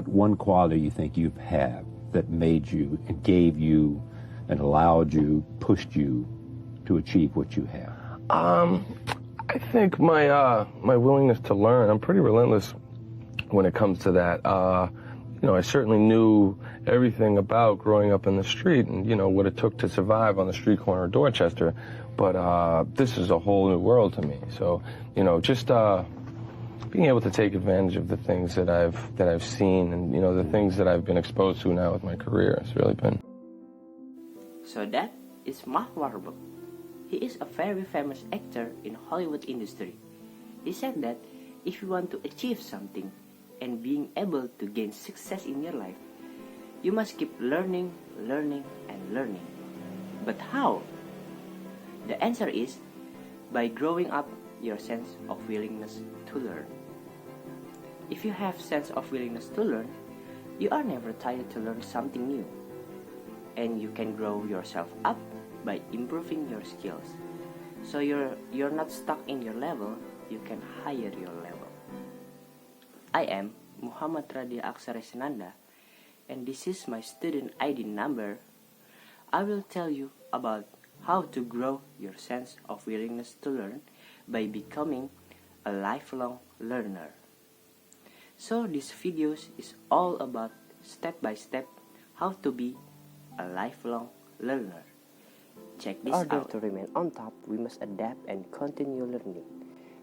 What one quality you think you have that made you and gave you and allowed you, pushed you to achieve what you have? I think my willingness to learn. I'm pretty relentless when it comes to that. I certainly knew everything about growing up in the street and, what it took to survive on the street corner of Dorchester. But this is a whole new world to me. So, just being able to take advantage of the things that I've seen and, the things that I've been exposed to now with my career has really been. So that is Mark Wahlberg. He is a very famous actor in Hollywood industry. He said that if you want to achieve something and being able to gain success in your life, you must keep learning, learning, and learning. But how? The answer is by growing up your sense of willingness to learn. If you have sense of willingness to learn, you are never tired to learn something new. And you can grow yourself up by improving your skills. So you're not stuck in your level, you can higher your level. I am M.Radya Aqsa Rheznanda, and this is my student ID number. I will tell you about how to grow your sense of willingness to learn by becoming a lifelong learner. So this video is all about step by step how to be a lifelong learner. Check this out. In order to remain on top, we must adapt and continue learning.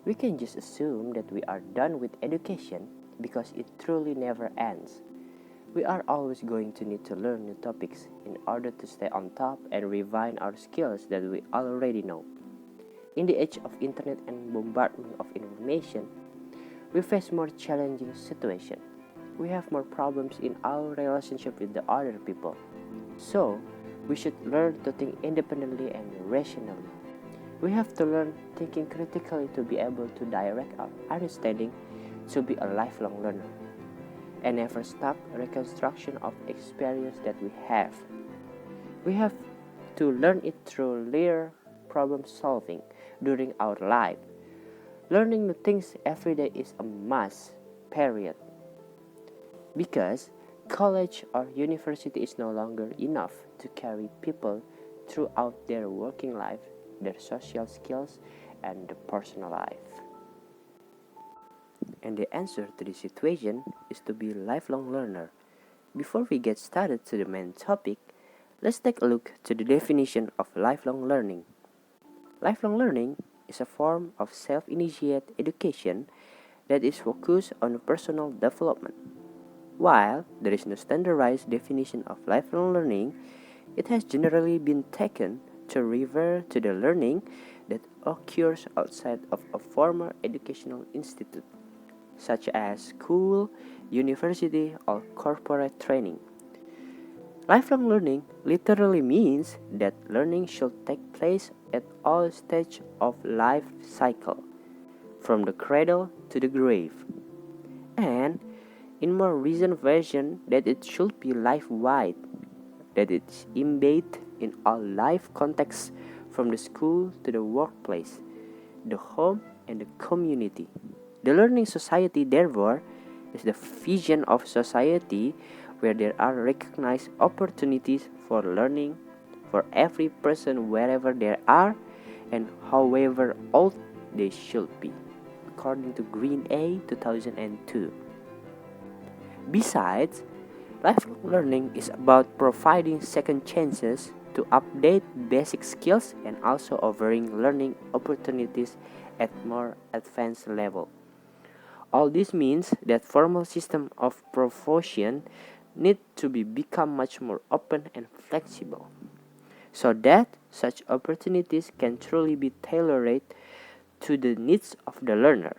We can just assume that we are done with education because it truly never ends. We are always going to need to learn new topics in order to stay on top and refine our skills that we already know. In the age of internet and bombardment of information, we face more challenging situations. We have more problems in our relationship with the other people. So, we should learn to think independently and rationally. We have to learn thinking critically to be able to direct our understanding to be a lifelong learner, and never stop reconstruction of experience that we have. We have to learn it through clear problem solving during our life. Learning new things every day is a must, period. Because college or university is no longer enough to carry people throughout their working life, their social skills, and their personal life. And the answer to this situation is to be a lifelong learner. Before we get started to the main topic, let's take a look to the definition of lifelong learning. Lifelong learning is a form of self-initiated education that is focused on personal development. While there is no standardized definition of lifelong learning, it has generally been taken to refer to the learning that occurs outside of a formal educational institute, such as school, university, or corporate training. Lifelong learning literally means that learning should take place at all stages of life cycle, from the cradle to the grave. And in more recent version, that it should be life-wide, that it's embedded in all life contexts from the school to the workplace, the home, and the community. The learning society, therefore, is the vision of society where there are recognized opportunities for learning for every person wherever they are and however old they should be, according to Green A 2002. Besides, lifelong learning is about providing second chances to update basic skills and also offering learning opportunities at more advanced level. All this means that formal system of promotion need to become much more open and flexible, so that such opportunities can truly be tailored to the needs of the learner,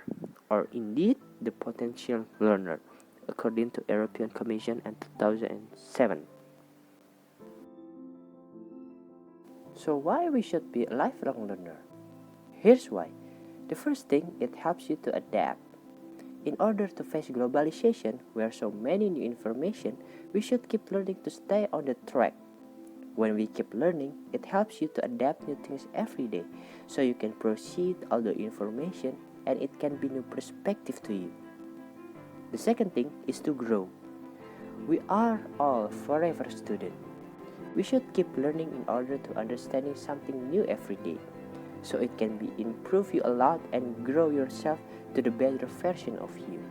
or indeed the potential learner, according to European Commission in 2007. So why we should be a lifelong learner? Here's why. The first thing, it helps you to adapt. In order to face globalization, where so many new information, we should keep learning to stay on the track. When we keep learning, it helps you to adapt new things every day, so you can proceed all the information and it can be new perspective to you. The second thing is to grow. We are all forever students. We should keep learning in order to understanding something new every day, so it can be improve you a lot and grow yourself to the better version of you.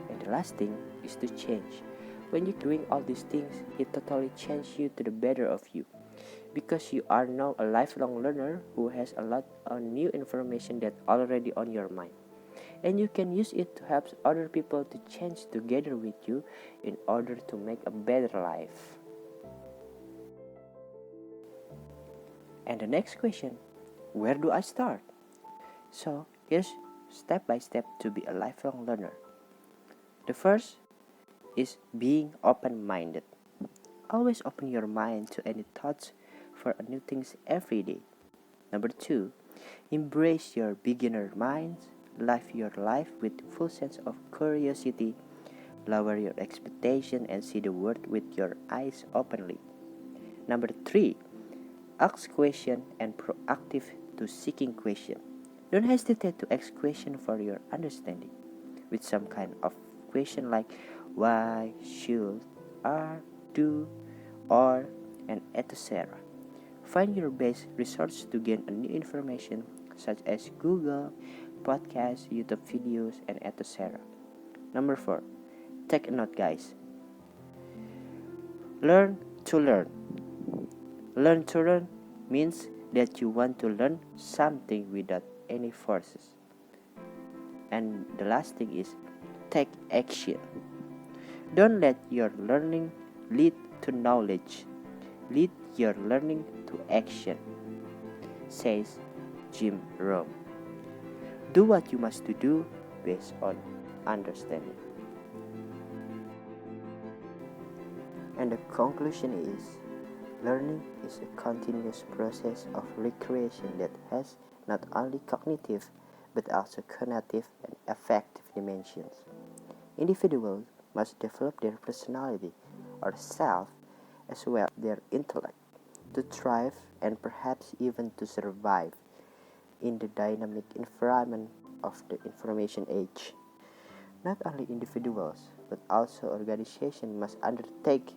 And the last thing is to change. When you're doing all these things, it totally changes you to the better of you, because you are now a lifelong learner who has a lot of new information that already on your mind, and you can use it to help other people to change together with you in order to make a better life. And the next question, where do I start? So here's step by step to be a lifelong learner. The first is being open-minded. Always open your mind to any thoughts for new things every day. Number 2, embrace your beginner minds. Live your life with full sense of curiosity. Lower your expectation and see the world with your eyes openly. Number 3, ask question and proactive to seeking question. Don't hesitate to ask question for your understanding with some kind of question like why, should, are, do, or, and etc. Find your best resource to gain a new information such as Google, podcasts, YouTube videos, and etc. Number 4, take a note, guys. Learn to learn. Learn to learn means that you want to learn something without any forces. And the last thing is take action. Don't let your learning lead to knowledge. Lead your learning to action, says Jim Rohn. Do what you must do based on understanding. And the conclusion is, learning is a continuous process of recreation that has not only cognitive but also cognitive and affective dimensions. Individuals must develop their personality or self as well as their intellect to thrive and perhaps even to survive in the dynamic environment of the information age. Not only individuals but also organizations must undertake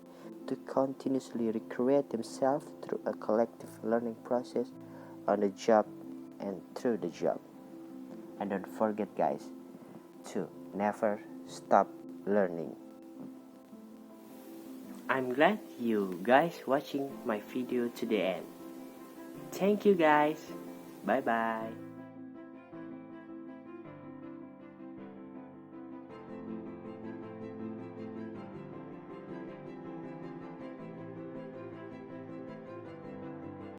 to continuously recreate themselves through a collective learning process on the job and through the job. And don't forget, guys, to never stop learning. I'm glad you guys watching my video to the end. Thank you, guys. Bye bye.